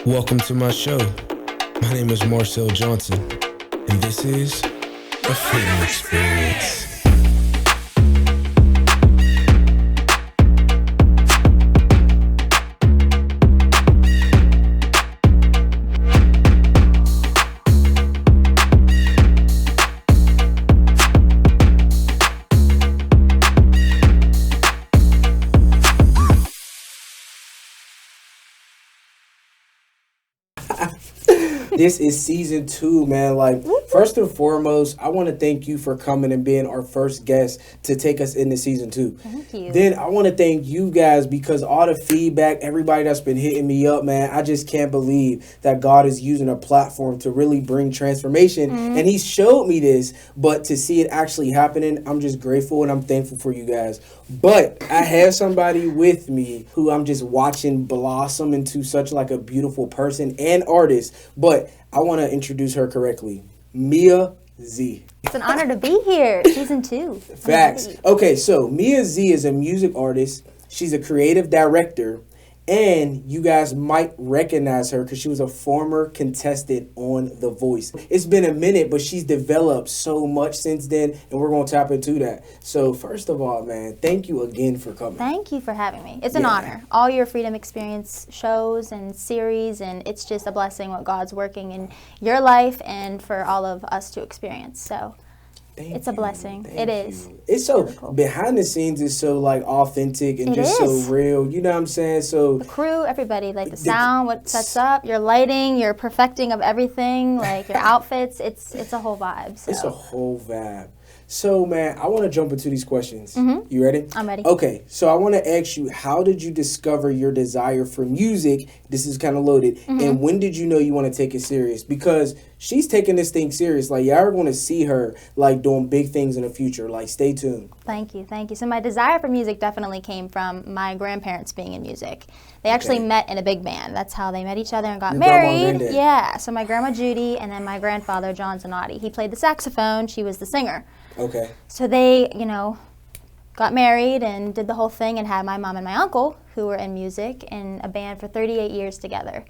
Welcome to my show. My name is Marcell Johnson, and this is a freedom experience. This is season 2, man. Like, first and foremost, I want to thank you for coming and being our first guest to take us into season 2. Thank you. Then I want to thank you guys because all the feedback, everybody that's been hitting me up, man, I just can't believe that God is using a platform to really bring transformation. And he showed me this, but to see it actually happening, I'm just grateful and I'm thankful for you guys. But I have somebody with me who I'm just watching blossom into such like a beautiful person and artist. But I want to introduce her correctly. Mia Z. It's an honor to be here. Season 2. Facts. Okay, so Mia Z is a music artist. She's a creative director. And you guys might recognize her because she was a former contestant on The Voice. It's been a minute, but she's developed so much since then, and we're going to tap into that. So first of all, man, thank you again for coming. Thank you for having me. It's an honor. All your Freedom Experience shows and series, and it's just a blessing what God's working in your life and for all of us to experience. So it's a blessing. It is. It's so really cool. Behind the scenes is so like authentic and It just is. so real. You know what I'm saying? So The crew, everybody, like the sound, what sets up, your lighting, your perfecting of everything, like your outfits. It's a whole vibe. So. it's a whole vibe. So, man, I want to jump into these questions. You ready? I'm ready. Okay, so I want to ask you, how did you discover your desire for music? This is kind of loaded. And when did you know you want to take it serious? Because she's taking this thing serious. Like, y'all are going to see her, like, doing big things in the future. Like, stay tuned. Thank you. So my desire for music definitely came from my grandparents being in music. They actually met in a big band. That's how they met each other and got Your grandma and married. granddad. Yeah. So my grandma Judy and then my grandfather John Zanotti. He played the saxophone. She was the singer. Okay. So they, got married and did the whole thing and had my mom and my uncle, who were in music, in a band for 38 years together.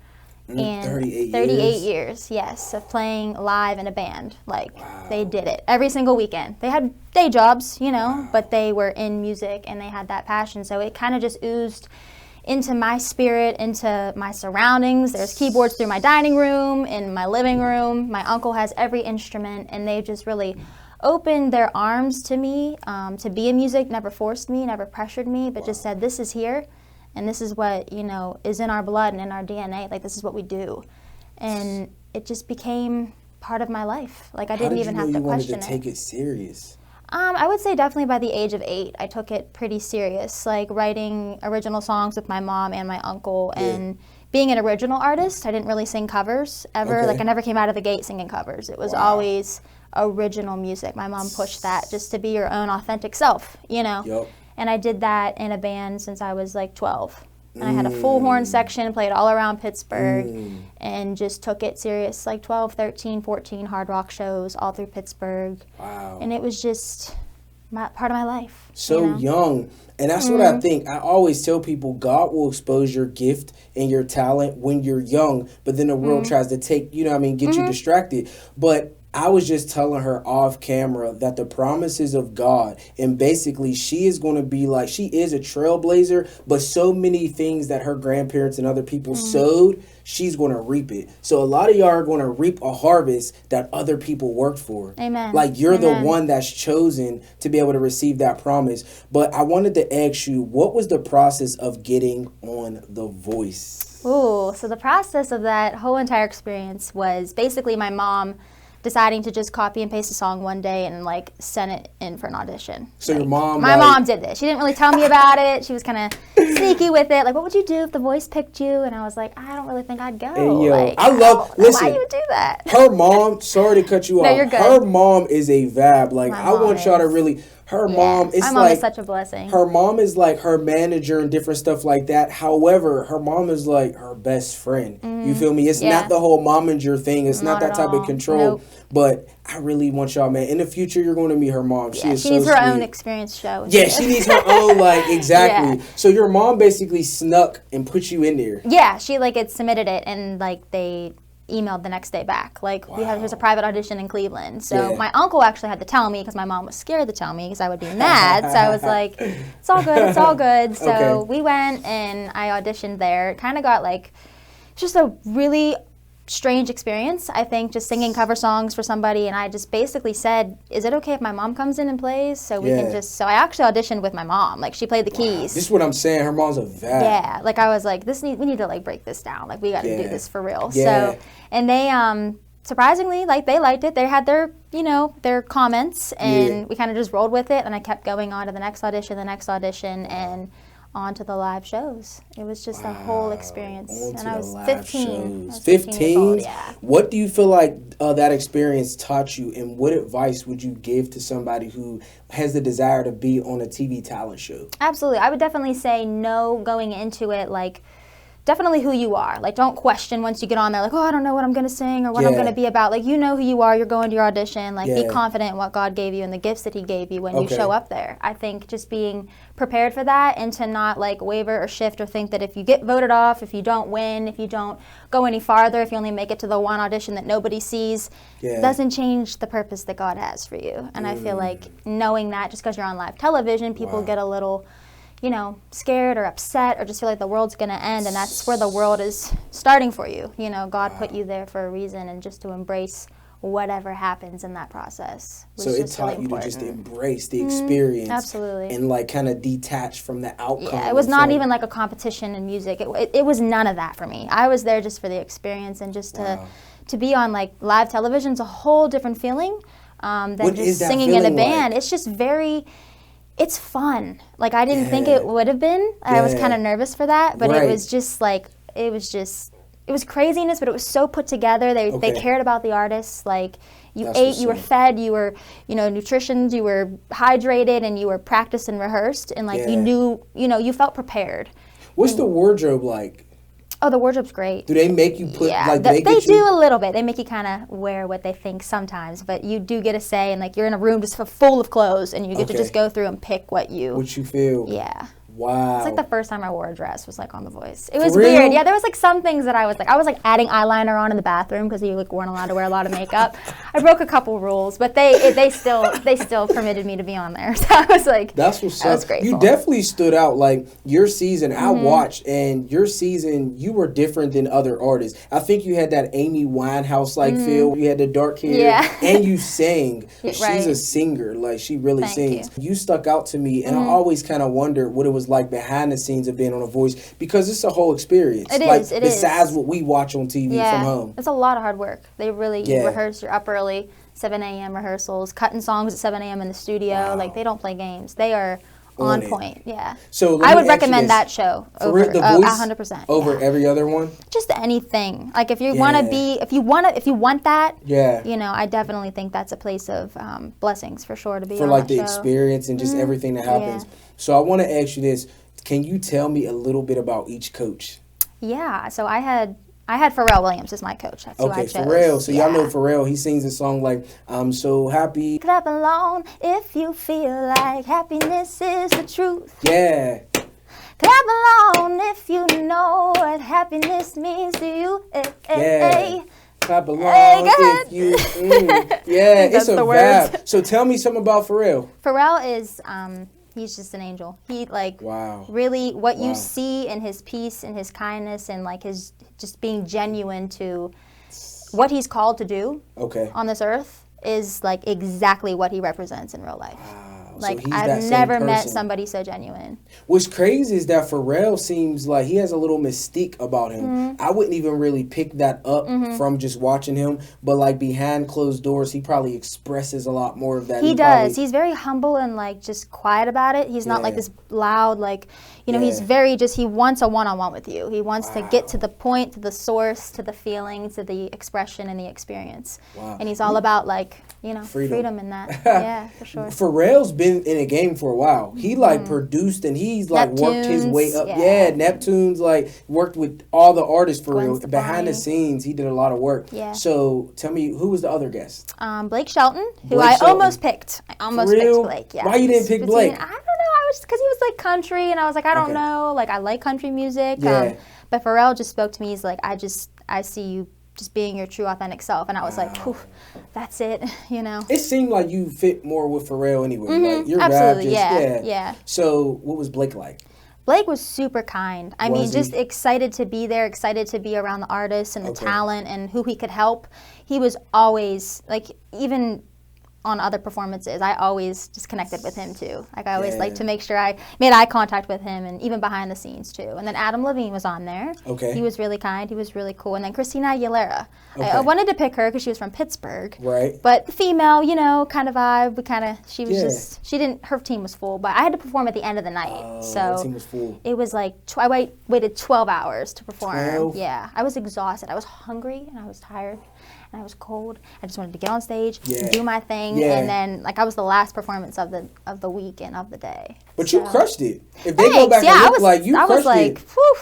And 38 years, yes, of playing live in a band. Like, they did it every single weekend. They had day jobs, but they were in music and they had that passion. So it kind of just oozed into my spirit, into my surroundings. There's keyboards through my dining room, in my living room. My uncle has every instrument, and they just really opened their arms to me to be in music. Never forced me, never pressured me, but just said, this is here. And this is what, is in our blood and in our DNA. Like, this is what we do. And it just became part of my life. Like, I didn't even have to question it. How did you know you wanted to take it serious? I would say definitely by the age of 8, I took it pretty serious. Like, writing original songs with my mom and my uncle and being an original artist. I didn't really sing covers ever. Okay. Like, I never came out of the gate singing covers. It was always original music. My mom pushed that just to be your own authentic self, Yep. And I did that in a band since I was like 12. And I had a full horn section, played all around Pittsburgh, and just took it serious, like 12, 13, 14 hard rock shows all through Pittsburgh. Wow. And it was just part of my life. So young. And that's what I think. I always tell people God will expose your gift and your talent when you're young, but then the world tries to take, get you distracted. But I was just telling her off camera that the promises of God, and basically she is going to be like, she is a trailblazer, but so many things that her grandparents and other people sowed, she's going to reap it. So a lot of y'all are going to reap a harvest that other people worked for. Amen. Like, you're the one that's chosen to be able to receive that promise. But I wanted to ask you, what was the process of getting on The Voice? Ooh, so the process of that whole entire experience was basically my mom deciding to just copy and paste a song one day and like send it in for an audition. So your mom, my mom did this. She didn't really tell me about it. She was kind of sneaky with it. Like, what would you do if The Voice picked you? And I was like, I don't really think I'd go. Hey, yo, like, I love. Listen, why you would do that? Her mom. Sorry to cut you off. No, you're good. Her mom is a vibe. Like, My I want mom y'all to is. really. her mom, it's my mom like is such a blessing. Her mom is like her manager and different stuff like that. However, her mom is like her best friend. You feel me? It's not the whole momager thing. It's not that type of control. Nope. But I really want y'all, man. In the future, you're going to meet her mom. She needs so her sweet. own experience show. Yeah, she needs her own, like, exactly. So your mom basically snuck and put you in there. Yeah, she like had submitted it and like they emailed the next day back. Like, here's a private audition in Cleveland. So my uncle actually had to tell me because my mom was scared to tell me because I would be mad. So I was like, it's all good, it's all good. So we went and I auditioned there. It kind of got like just a really strange experience, I think, just singing cover songs for somebody, and I just basically said, is it okay if my mom comes in and plays? So we can just, so I actually auditioned with my mom, like she played the keys. This is what I'm saying, her mom's a vet. Yeah, like I was like, we need to like break this down, like we got to do this for real. So, and they, surprisingly, like they liked it. They had their, their comments, and we kind of just rolled with it, and I kept going on to the next audition, and on to the live shows. It was just a whole experience. And I was 15. 15 years old, yeah. What do you feel like that experience taught you, and what advice would you give to somebody who has the desire to be on a TV talent show? Absolutely. I would definitely say no going into it, like, definitely who you are. Like, don't question once you get on there, like, oh, I don't know what I'm going to sing or what I'm going to be about. Like, you know who you are. You're going to your audition. Like, be confident in what God gave you and the gifts that he gave you when you show up there. I think just being prepared for that and to not, like, waver or shift or think that if you get voted off, if you don't win, if you don't go any farther, if you only make it to the one audition that nobody sees, doesn't change the purpose that God has for you. And I feel like knowing that just because you're on live television, people get a little scared or upset or just feel like the world's going to end, and that's where the world is starting for you. God put you there for a reason, and just to embrace whatever happens in that process. So it taught you to just embrace the experience. Absolutely. And like kind of detach from the outcome. Yeah, it was not even like a competition in music. It was none of that for me. I was there just for the experience and just to be on like live television is a whole different feeling than just singing in a band. Like? It's just it's fun. Like, I didn't think it would have been. I was kind of nervous for that, but it was just like, it was craziness, but it was so put together. They cared about the artists. Like, you ate, you were fed, you were, nutritioned, you were hydrated, and you were practiced and rehearsed, and like, you knew, you felt prepared. What's the wardrobe like? Oh, the wardrobe's great. Do they make you put, like, they do a little bit. They make you kind of wear what they think sometimes, but you do get a say, and like, you're in a room just full of clothes, and you get to just go through and pick what you feel. Yeah. Wow. It's like the first time I wore a dress was like on The Voice. It was weird. Yeah, there was like some things that I was like adding eyeliner on in the bathroom because you like weren't allowed to wear a lot of makeup. I broke a couple rules, but they still permitted me to be on there. So I was like, that's what's up. I was grateful. You definitely stood out. Like your season, I watched, and your season, you were different than other artists. I think you had that Amy Winehouse like feel. You had the dark hair, and you sang. She's a singer. Like she really sings. You stuck out to me, and I always kind of wondered what it was like behind the scenes of being on a Voice, because it's a whole experience. It like, is. It besides is. what we watch on TV from home. It's a lot of hard work. They really you rehearse. You're up early, 7 a.m. rehearsals, cutting songs at 7 a.m. in the studio. Wow. Like they don't play games. They are on point. Yeah. So I would recommend that show over The Voice 100%. Over every other one. Just anything. Like if you want to be, if you want that, I definitely think that's a place of blessings for sure to be for on like that the show. experience and just everything that happens. So I want to ask you this. Can you tell me a little bit about each coach? Yeah, so I had Pharrell Williams as my coach. That's who I chose. Pharrell. So y'all know Pharrell. He sings a song like, I'm so happy. Clap along if you feel like happiness is the truth. Yeah. Clap along if you know what happiness means to you. Clap along if you. It's a vibe. So tell me something about Pharrell. Pharrell is... he's just an angel. He really what you see in his peace and his kindness and like his just being genuine to what he's called to do on this earth is like exactly what he represents in real life. Wow. Like so I've never met somebody so genuine. What's crazy is that Pharrell seems like he has a little mystique about him. I wouldn't even really pick that up from just watching him, but like behind closed doors, he probably expresses a lot more of that. He does. He's very humble and like just quiet about it. He's not like this loud, like, he's very just, he wants a one-on-one with you. He wants to get to the point, to the source, to the feeling, to the expression and the experience. And he's all about like, freedom in that. Yeah, for sure. Pharrell's been in a game for a while. He like produced and he's like worked his way up. Yeah, Neptune's like worked with all the artists for real. Behind the scenes, he did a lot of work. Yeah. So tell me, who was the other guest? Blake Shelton, who I almost picked. I almost picked Blake. Yeah. Why you didn't pick Blake? I don't know. I was because he was like country, and I was like, I don't know. Like I like country music. Yeah. But Pharrell just spoke to me. He's like, I see you just being your true authentic self, and I was like, poof, that's it, you know. It seemed like you fit more with Pharrell anyway. Like your absolutely, rap yeah. So what was Blake like? Blake was super kind. I mean, just excited to be there, excited to be around the artists and the talent and who he could help. He was always like, even on other performances, I always just connected with him too. Like I always like to make sure I made eye contact with him, and even behind the scenes too. And then Adam Levine was on there. Okay. He was really kind. He was really cool. And then Christina Aguilera. Okay. I wanted to pick her because she was from Pittsburgh. Right. But female, you know, kind of vibe. She was just, she didn't, her team was full. But I had to perform at the end of the night. So the team was full. It was like, I waited 12 hours to perform. 12? Yeah. I was exhausted. I was hungry and I was tired. I was cold. I just wanted to get on stage, do my thing, and then like I was the last performance of the week and of the day. But you crushed it. If they go back and look, like you crushed it. I was like, whew.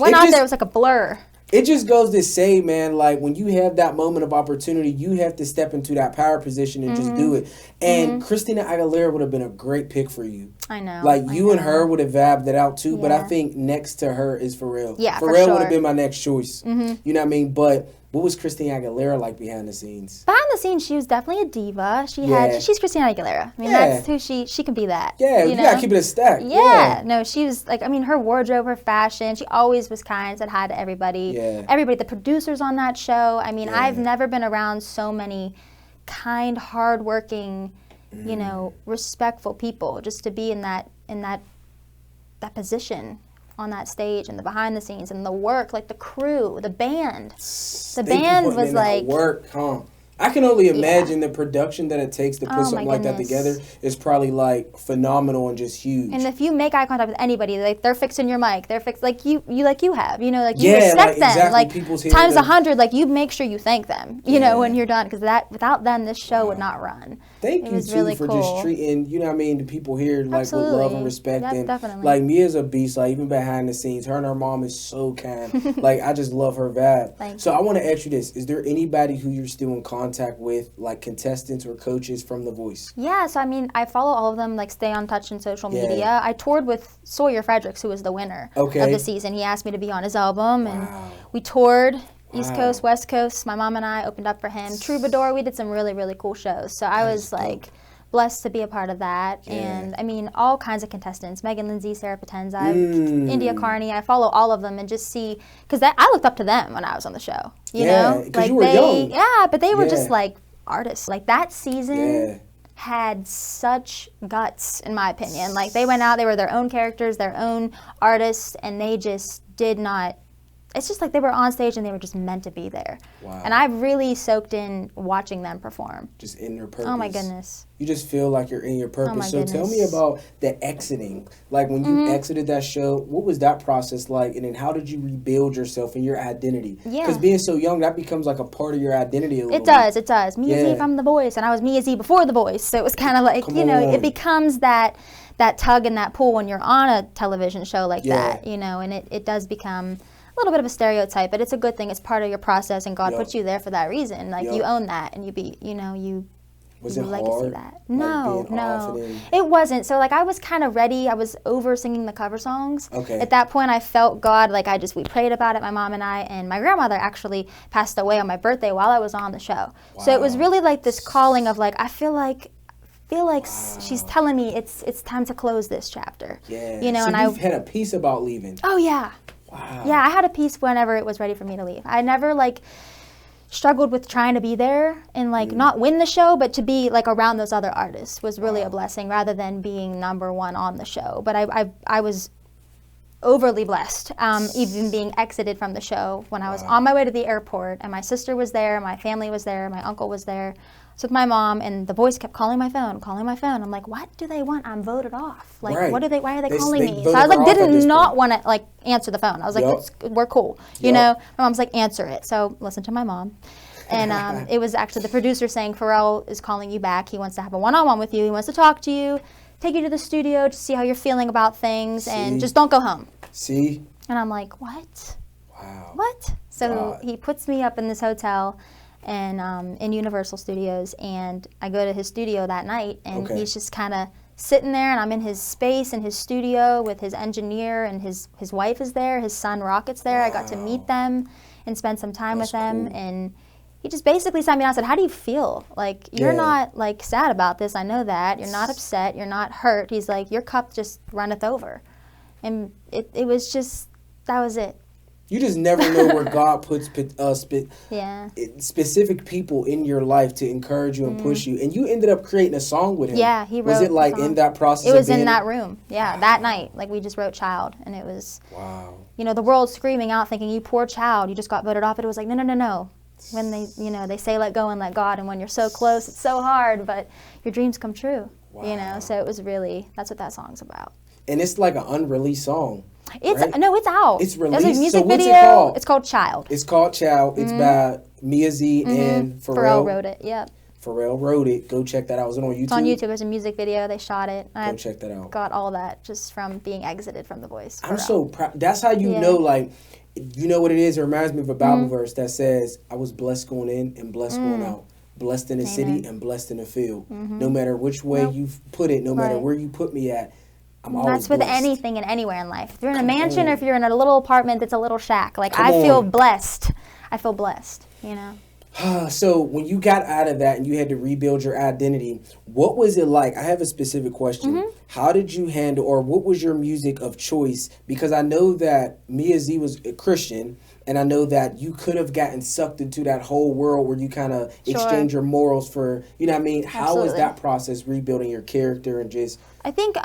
Went out there, it was like a blur. It just goes to say, man, like when you have that moment of opportunity, you have to step into that power position and just do it. And Christina Aguilera would have been a great pick for you. I know. Like you and her would have vabbed it out too, but I think next to her is Pharrell. Yeah, Pharrell would have been my next choice. You know what I mean? But what was Christina Aguilera like behind the scenes? Behind the scenes, she was definitely a diva. She's Christina Aguilera. I mean, that's who she can be that. Yeah, you gotta keep it a stack. Yeah, no, she was like, I mean, her wardrobe, her fashion, she always was kind, said hi to everybody. Yeah. Everybody, the producers on that show. I mean, I've never been around so many kind, hardworking, you know, respectful people. Just to be in that position on that stage and the behind the scenes and the work, like the crew, the band. The band was like work, huh? I can only imagine the production that it takes to put something like that together is probably like phenomenal and just huge. And if you make eye contact with anybody, like they're fixing your mic, they're like you have, you know, like you respect them, like times 100, like you make sure you thank them, you know, when you're done, because without them, this show would not run. Thank you too really for just treating, you know what I mean, the people here like with love and respect. And definitely. Like Mia's a beast, like even behind the scenes, her and her mom is so kind. Like I just love her vibe. So I want to ask you this: is there anybody who you're still in contact with, like contestants or coaches from The Voice? Yeah, so I mean, I follow all of them, like stay on touch in social media. I toured with Sawyer Fredericks, who was the winner of the season. He asked me to be on his album, and we toured. East Coast, West Coast. My mom and I opened up for him. Troubadour, we did some really, really cool shows. So I was like blessed to be a part of that. And I mean, all kinds of contestants. Megan Lindsay, Sarah Potenza, India Carney. I follow all of them and just see, because I looked up to them when I was on the show. You know? Like you were young. Yeah, but they were just like artists. Like that season had such guts, in my opinion. Like they went out, they were their own characters, their own artists, and they just did not. It's just like they were on stage and they were just meant to be there. Wow. And I've really soaked in watching them perform. Just in their purpose. Oh my goodness. You just feel like you're in your purpose. So tell me about the exiting. Like when you exited that show, what was that process like? And then how did you rebuild yourself and your identity? Yeah. Because being so young, that becomes like a part of your identity a little bit. It does. Mia Z from The Voice, and I was Mia Z before The Voice. So it was kind of like, it becomes that tug and that pull when you're on a television show like that, you know, and it does become a little bit of a stereotype, but it's a good thing. It's part of your process, and God put you there for that reason. Like you own that, and you was it legacy hard? That. No, it wasn't. So like I was kind of ready. I was over singing the cover songs. Okay. At that point, I felt God. Like we prayed about it, my mom and I, and my grandmother actually passed away on my birthday while I was on the show. Wow. So it was really like this calling of like I feel like she's telling me it's time to close this chapter. Yeah. You know, so and you've had a peace about leaving. Oh yeah. Wow. Yeah, I had a peace whenever it was ready for me to leave. I never struggled with trying to be there and not win the show, but to be around those other artists was really a blessing rather than being number one on the show. But I was overly blessed, even being exited from the show when I was on my way to the airport, and my sister was there, my family was there, my uncle was there. So with my mom, and The Voice kept calling my phone. I'm like, what do they want? I'm voted off. Why are they calling me? So I was did not want to answer the phone. I was like, we're cool. You know? My mom's like, answer it. So listen to my mom. And it was actually the producer saying, Pharrell is calling you back. He wants to have a one-on-one with you. He wants to talk to you, take you to the studio to see how you're feeling about things, and just don't go home. See? And I'm like, what? Wow. What? So God. he puts me up in this hotel and in Universal Studios, and I go to his studio that night, and he's just kind of sitting there, and I'm in his space in his studio with his engineer, and his wife is there, his son Rocket's there. I got to meet them and spend some time with them, and he just basically sat me down and said, how do you feel? Like, you're not, like, sad about this, I know that. You're not upset, you're not hurt. He's like, your cup just runneth over. And it was just, that was it. You just never know where God puts specific people in your life to encourage you and push you. And you ended up creating a song with him. Yeah, he wrote. Was it like in that process? It was in that room. Yeah, that night. Like, we just wrote "Child," and it was. Wow. You know, the world screaming out, thinking, "You poor child, you just got voted off." It was like, no. When they say let go and let God, and when you're so close, it's so hard, but your dreams come true. Wow. You know, so it was really, that's what that song's about. And it's like an unreleased song. It's right? No, it's out. It's released. There's a music so what's video. It called? It's called "Child." It's called "Child." It's by Mia Z and Pharrell. Pharrell wrote it. Yep. Pharrell wrote it. Go check that out. Was it on YouTube? It's on YouTube. There's a music video. They shot it. Go check that out. Got all that just from being exited from The Voice. I'm so proud. That's how you know, like, you know what it is? It reminds me of a Bible verse that says, I was blessed going in and blessed going out. Blessed in the city and blessed in the field. No matter which way you put it, no matter where you put me at, I'm always That's with blessed. anything and anywhere in life. If you're in a mansion or if you're in a little apartment that's a little shack, like, I feel blessed. I feel blessed, you know? So when you got out of that and you had to rebuild your identity, what was it like? I have a specific question. How did you handle, or what was your music of choice? Because I know that Mia Z was a Christian, and I know that you could have gotten sucked into that whole world where you kind of exchange your morals for, you know what I mean? How was that process, rebuilding your character and just... I think,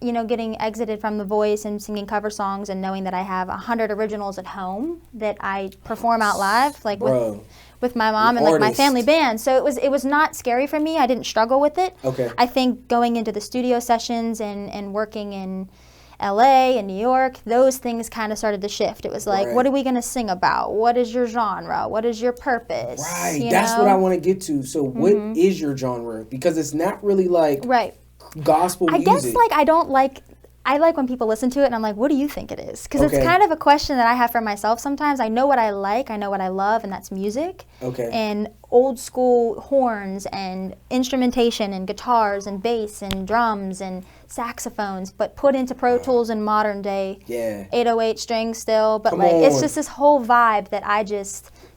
you know, getting exited from The Voice and singing cover songs and knowing that I have 100 originals at home that I perform out live, like with my mom and like my family band. So it was not scary for me. I didn't struggle with it. Okay. I think going into the studio sessions and working in LA and New York, those things kind of started to shift. It was like, what are we going to sing about? What is your genre? What is your purpose? Right. That's what I want to get to. So what is your genre? Because it's not really like gospel music. I guess, like, I like when people listen to it and I'm like, what do you think it is? Because it's kind of a question that I have for myself sometimes. I know what I like, I know what I love, and that's music. Okay. And old school horns and instrumentation and guitars and bass and drums and saxophones, but put into Pro Tools in modern day. 808 strings still. But it's just this whole vibe that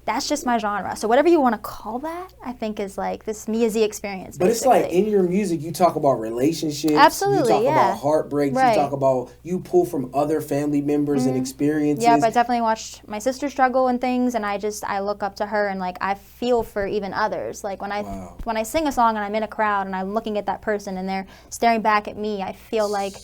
that's just my genre. So whatever you want to call that, I think is like this Mia Z experience. But it's like in your music, you talk about relationships. Absolutely, you talk about heartbreaks. You talk about, you pull from other family members and experiences. Yeah, but I definitely watched my sister struggle and things, and I look up to her and like I feel for even others. Like when I sing a song and I'm in a crowd and I'm looking at that person and they're staring back at me, I feel like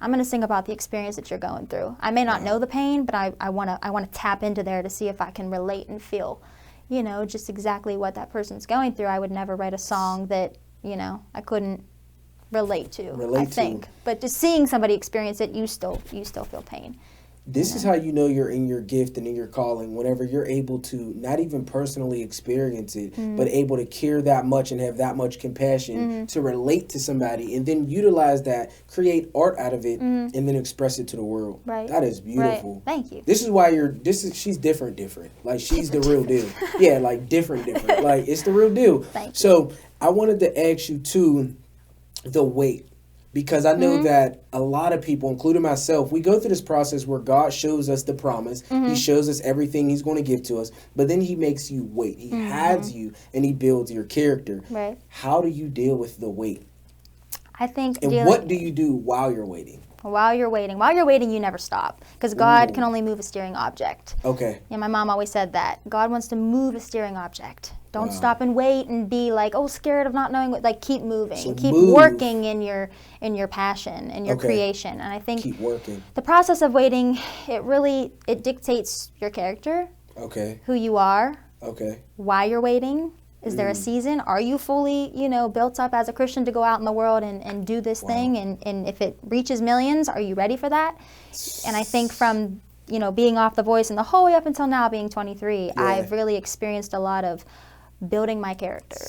I'm going to sing about the experience that you're going through. I may not know the pain, but I want to tap into there to see if I can relate and feel, you know, just exactly what that person's going through. I would never write a song that, you know, I couldn't relate to, I think. But just seeing somebody experience it, you still feel pain. This is how you know you're in your gift and in your calling, whenever you're able to not even personally experience it, but able to care that much and have that much compassion to relate to somebody and then utilize that, create art out of it, and then express it to the world. Right. That is beautiful. Right. Thank you. This is why she's different. Like, she's the real deal. Yeah, like different. Like, it's the real deal. Thank you. So I wanted to ask you too, the weight. Because I know that a lot of people, including myself, we go through this process where God shows us the promise. He shows us everything he's going to give to us. But then he makes you wait. He hides you and he builds your character. Right. How do you deal with the wait? I think... And what do you do while you're waiting? While you're waiting, you never stop. Because God can only move a steering object. Okay. Yeah, my mom always said that. God wants to move a steering object. Don't stop and wait and be like, oh, scared of not knowing what. Like, keep moving, so keep working in your passion and your creation. And I think keep working. The process of waiting, it dictates your character. Okay. Who you are. Okay. Why you're waiting. Is there a season? Are you fully, built up as a Christian to go out in the world and do this thing? And if it reaches millions, are you ready for that? And I think from being off The Voice and the whole way up until now being 23, I've really experienced a lot of building my character.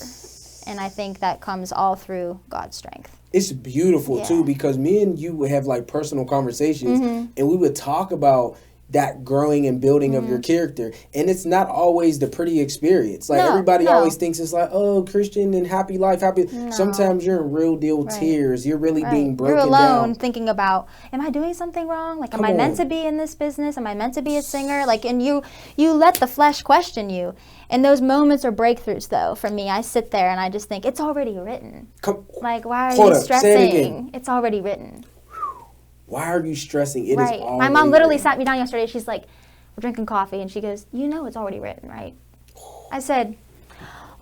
And I think that comes all through God's strength. It's beautiful too, because me and you would have like personal conversations, and we would talk about that growing and building of your character. And it's not always the pretty experience. Like everybody always thinks it's like, oh, Christian and happy life, happy. No. Sometimes you're in real deal tears. You're really being broken down. You're alone thinking about, am I doing something wrong? Like, am I meant to be in this business? Am I meant to be a singer? Like, and you let the flesh question you. And those moments are breakthroughs, though, for me. I sit there and I just think, it's already written. Like, why are you stressing? It's already written. Why are you stressing? It is already My mom literally sat me down yesterday. She's like, we're drinking coffee. And she goes, you know it's already written, right? I said,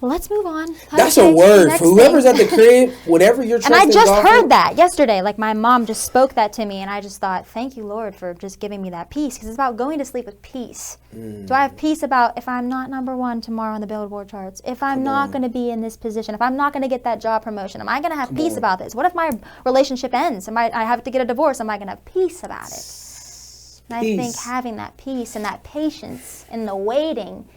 well, let's move on. That's a word. For whoever's at the crib, whatever you're trusting. And I just heard that yesterday. Like, my mom just spoke that to me. And I just thought, thank you, Lord, for just giving me that peace. Because it's about going to sleep with peace. Do I have peace about if I'm not number one tomorrow on the Billboard charts? If I'm not going to be in this position? If I'm not going to get that job promotion? Am I going to have peace about this? What if my relationship ends? I have to get a divorce? Am I going to have peace about it? And I think having that peace and that patience and the waiting,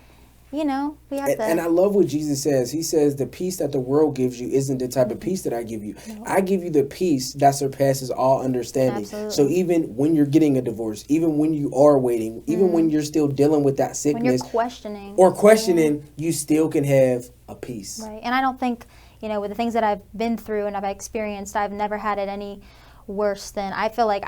you know, we have to. And I love what Jesus says. He says, the peace that the world gives you isn't the type of peace that I give you. No. I give you the peace that surpasses all understanding. Absolutely. So even when you're getting a divorce, even when you are waiting, even when you're still dealing with that sickness. When you're questioning. You still can have a peace. Right. And I don't think, you know, with the things that I've been through and I've experienced, I've never had it any worse than, I feel like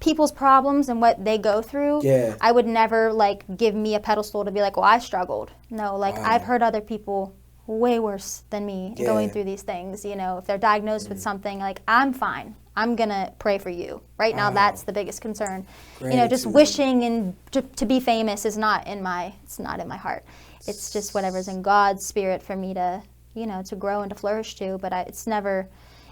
people's problems and what they go through, I would never like give me a pedestal to be like, well, I struggled. No, like I've heard other people way worse than me going through these things. You know, if they're diagnosed with something, like, I'm fine. I'm going to pray for you. Right now, that's the biggest concern. You know, just wishing and to be famous is not in my heart. It's just whatever's in God's spirit for me to, you know, to grow and to flourish to, but it's never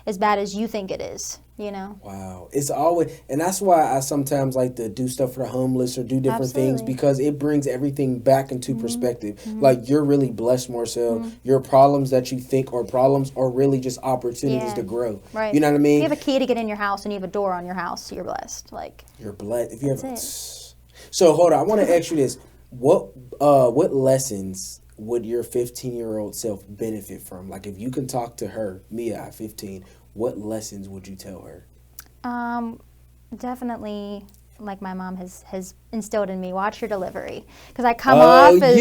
as bad as you think it is, you know? Wow. It's always, and that's why I sometimes like to do stuff for the homeless or do different things, because it brings everything back into perspective. Like, you're really blessed, Marcell. Your problems that you think are problems are really just opportunities to grow. Right. You know what I mean? If you have a key to get in your house and you have a door on your house, you're blessed. Like, you're blessed. If you have, so hold on, I want to ask you this. What lessons would your 15-year-old self benefit from? Like, if you can talk to her, Mia at 15, what lessons would you tell her? Definitely, like my mom has instilled in me, watch your delivery. Because I come off as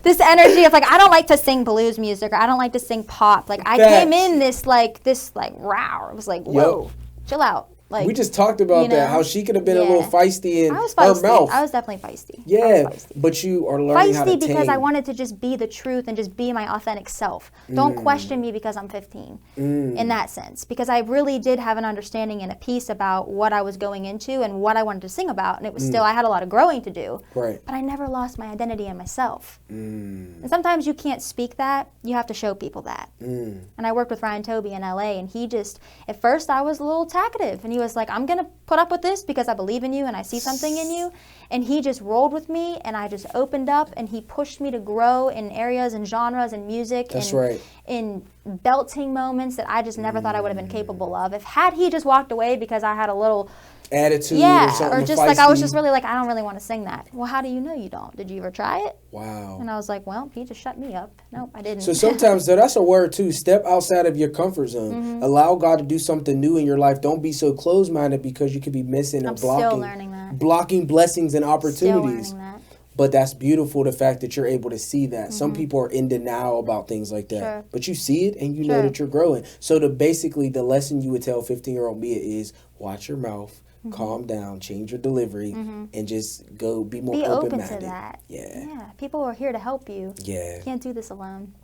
this energy of like, I don't like to sing blues music, or I don't like to sing pop. Like, I came in this row. It was like, whoa, chill out. Like, we just talked about that, how she could have been a little feisty in her mouth. I was definitely feisty. Yeah, but you are learning how to tame. Feisty because I wanted to just be the truth and just be my authentic self. Don't question me because I'm 15 in that sense. Because I really did have an understanding and a peace about what I was going into and what I wanted to sing about. And it was still, I had a lot of growing to do. Right. But I never lost my identity and myself. And sometimes you can't speak that. You have to show people that. And I worked with Ryan Toby in LA, and he just, at first I was a little talkative, and he was like, I'm going to put up with this because I believe in you and I see something in you. And he just rolled with me, and I just opened up, and he pushed me to grow in areas and genres and music. That's right. In belting moments that I just never thought I would have been capable of. Had he just walked away because I had a little attitude or something, or just feisty. Like I was just really like, I don't really want to sing that. Well, how do you know you don't? Did you ever try it? Wow. And I was like, well, he just shut me up. Nope, I didn't. So sometimes, though, that's a word too. Step outside of your comfort zone. Allow God to do something new in your life. Don't be so closed-minded, because you could be missing or blocking. Still learning that. Blocking blessings and opportunities. Still learning that. But that's beautiful, the fact that you're able to see that. Some people are in denial about things like that. But you see it, and you know that you're growing. So basically, the lesson you would tell 15-year-old Mia is, watch your mouth, calm down, change your delivery, and just go be more open-minded. Be open to that. Yeah. People are here to help you. Yeah. You can't do this alone.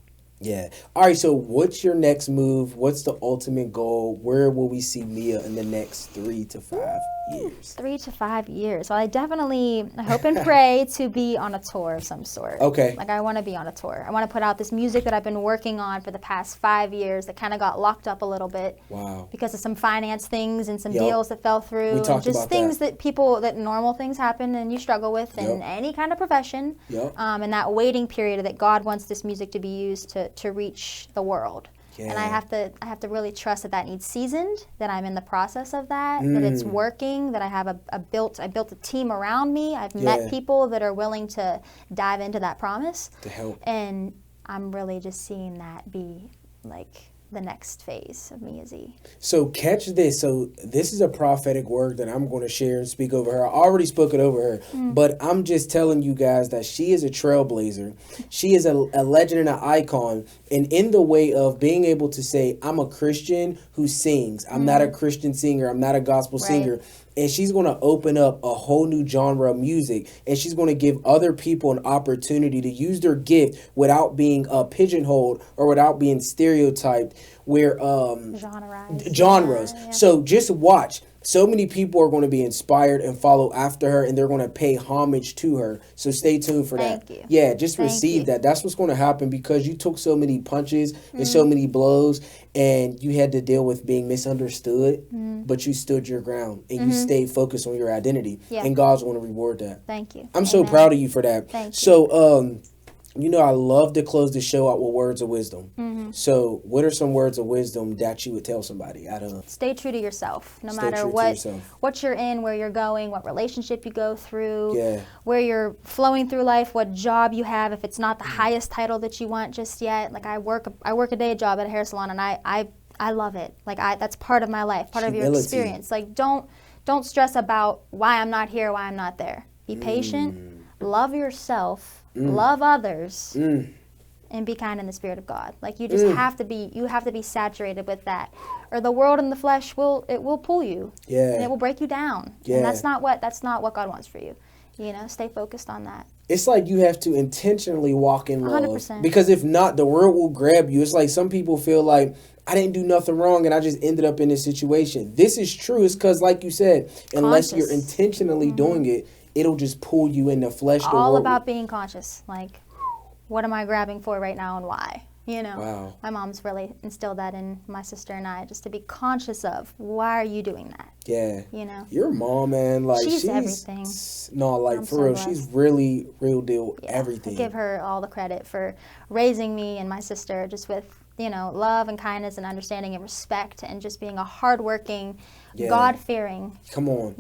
Yeah. All right, so what's your next move? What's the ultimate goal? Where will we see Mia in the next 3 to 5 years? 3 to 5 years. Well, I hope and pray to be on a tour of some sort. Okay. Like, I want to be on a tour. I want to put out this music that I've been working on for the past 5 years that kind of got locked up a little bit. Wow. Because of some finance things and some deals that fell through. We talked just about things that normal things happen and you struggle with in any kind of profession. And that waiting period that God wants this music to be used to reach the world. And I have to really trust that needs seasoned, that I'm in the process of that it's working, that I have I built a team around me. I've met people that are willing to dive into that promise to help. And I'm really just seeing that be like the next phase of me as E. So catch this. So this is a prophetic word that I'm going to share and speak over her. I already spoke it over her, but I'm just telling you guys that she is a trailblazer. She is a legend and an icon. And in the way of being able to say, I'm a Christian who sings. I'm not a Christian singer. I'm not a gospel singer. And she's going to open up a whole new genre of music. And she's going to give other people an opportunity to use their gift without being pigeonholed or without being stereotyped where genres. Yeah. So just watch. So many people are going to be inspired and follow after her, and they're going to pay homage to her. So stay tuned for that. Thank you. Yeah, just Thank receive you. that. That's what's going to happen because you took so many punches and so many blows, and you had to deal with being misunderstood, but you stood your ground and you stayed focused on your identity. Yeah. And God's going to reward that. Thank you. I'm so Amen. proud of you for that. Thank you. So, I love to close the show out with words of wisdom. So, what are some words of wisdom that you would tell somebody? Stay true to yourself, no Stay matter true to what yourself. what you're in, where you're going, what relationship you go through, Yeah. where you're flowing through life, what job you have. If it's not the highest title that you want just yet, like I work a day job at a hair salon, and I love it. Like that's part of my life, part of your Humility. experience. Like don't stress about why I'm not here, why I'm not there. Be patient, love yourself, love others. And be kind in the spirit of God. Like you just have to be saturated with that, or the world and the flesh will pull you. Yeah. And it will break you down. Yeah. And that's not what God wants for you. Stay focused on that. It's like you have to intentionally walk in love. 100%. Because if not, the world will grab you. It's like some people feel like, I didn't do nothing wrong and I just ended up in this situation. This is true. It's because, like you said, unless you're intentionally doing it, it'll just pull you in the flesh. All about being conscious. Like, what am I grabbing for right now and why? Wow. My mom's really instilled that in my sister and I, just to be conscious of, why are you doing that? Yeah. You know? Your mom, man, like She's everything. No, like I'm for so real, blessed. she's really real deal Yeah, everything. I give her all the credit for raising me and my sister just with, love and kindness and understanding and respect, and just being a hardworking, God-fearing, Come on.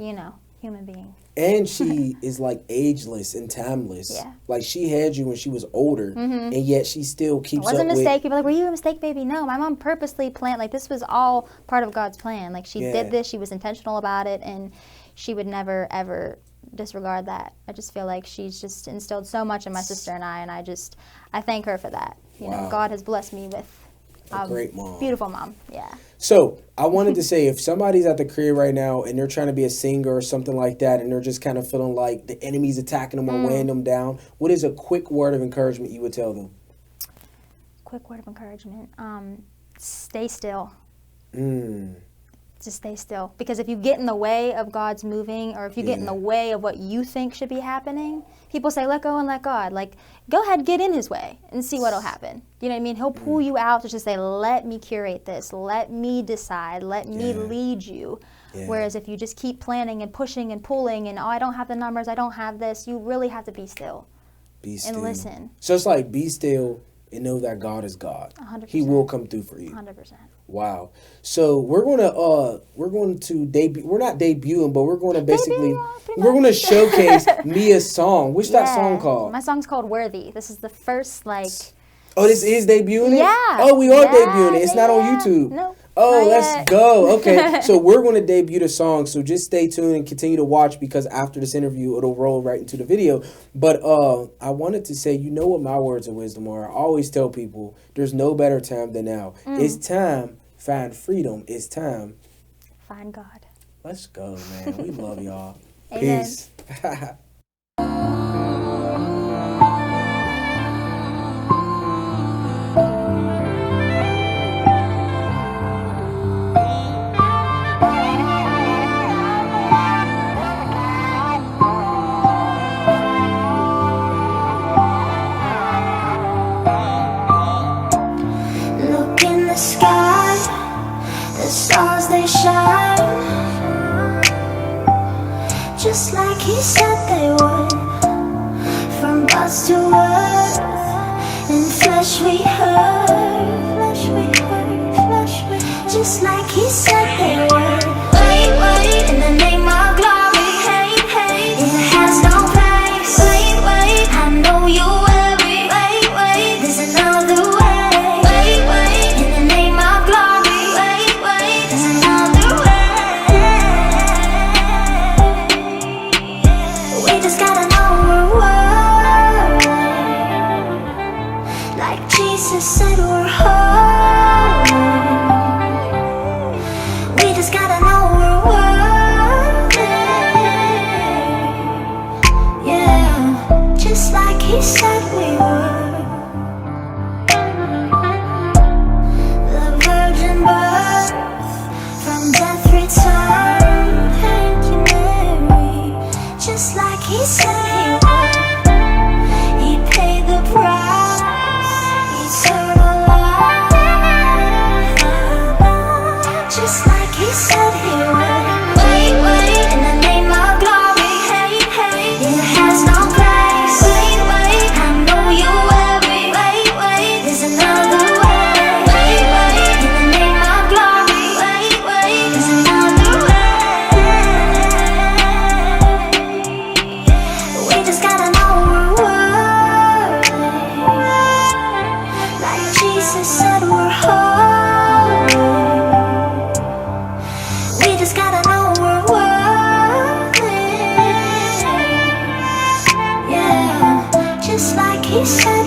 human being. And she is like ageless and timeless. Yeah. Like she had you when she was older, and yet she still keeps It wasn't up a mistake. with. People are like, were you a mistake, baby? No, my mom purposely planned. Like, this was all part of God's plan. Like, she did this. She was intentional about it, and she would never, ever disregard that. I just feel like she's just instilled so much in my sister and I thank her for that. God has blessed me with A great mom. Beautiful mom, yeah. So I wanted to say, if somebody's at the crib right now and they're trying to be a singer or something like that, and they're just kind of feeling like the enemy's attacking them or weighing them down, what is a quick word of encouragement you would tell them? Quick word of encouragement. Stay still. Just stay still. Because if you get in the way of God's moving, or if you get in the way of what you think should be happening, people say, let go and let God. Like, go ahead, get in his way and see what'll happen. You know what I mean? He'll pull you out to just say, let me curate this. Let me decide. Let me lead you. Yeah. Whereas if you just keep planning and pushing and pulling and, I don't have the numbers, I don't have this, you really have to be still. Be still. And listen. So it's like, be still and know that God is God. 100%. He will come through for you. 100%. Wow. So we're going to debut. We're not debuting, but we're going to basically we're going to showcase Mia's song. What's that song called? My song's called Worthy. This is the first Oh, this is debuting it? Yeah. Oh, we are debuting it. It's not on YouTube. No. Oh, not let's yet. go. Okay. So we're going to debut the song. So just stay tuned and continue to watch, because after this interview, it'll roll right into the video. But I wanted to say, you know what my words of wisdom are? I always tell people there's no better time than now. It's time. Find freedom. It's time. Find God. Let's go, man. We love y'all. Amen. Peace. Look in the sky, the stars they shine, just like he said they would. From gods to earth, in flesh we heard, just like he said they would. Wait, wait, in the name of glory. Hate, hate, it has no place. Wait, wait, I know you worry. Wait, wait, there's another way. Wait, wait, in the name of glory. Wait, wait, there's another way. We just gotta know we're worthy, like Jesus said we're holy. We just gotta know we're worthy, yeah, just like he said we were. The virgin birth, from death return. Thank you, Mary, just like he said he would. He paid the price, eternal life, just like he said he would. Wait, wait, in the name of glory. Hate, hate, it has no place. Wait, wait, I know you worry. Wait, wait, there's another way. Wait, wait, in the name of glory. Wait, wait, there's another way. We just gotta know we're worthy, like Jesus said we're holy. We just gotta know we're worthy, yeah, just like he said.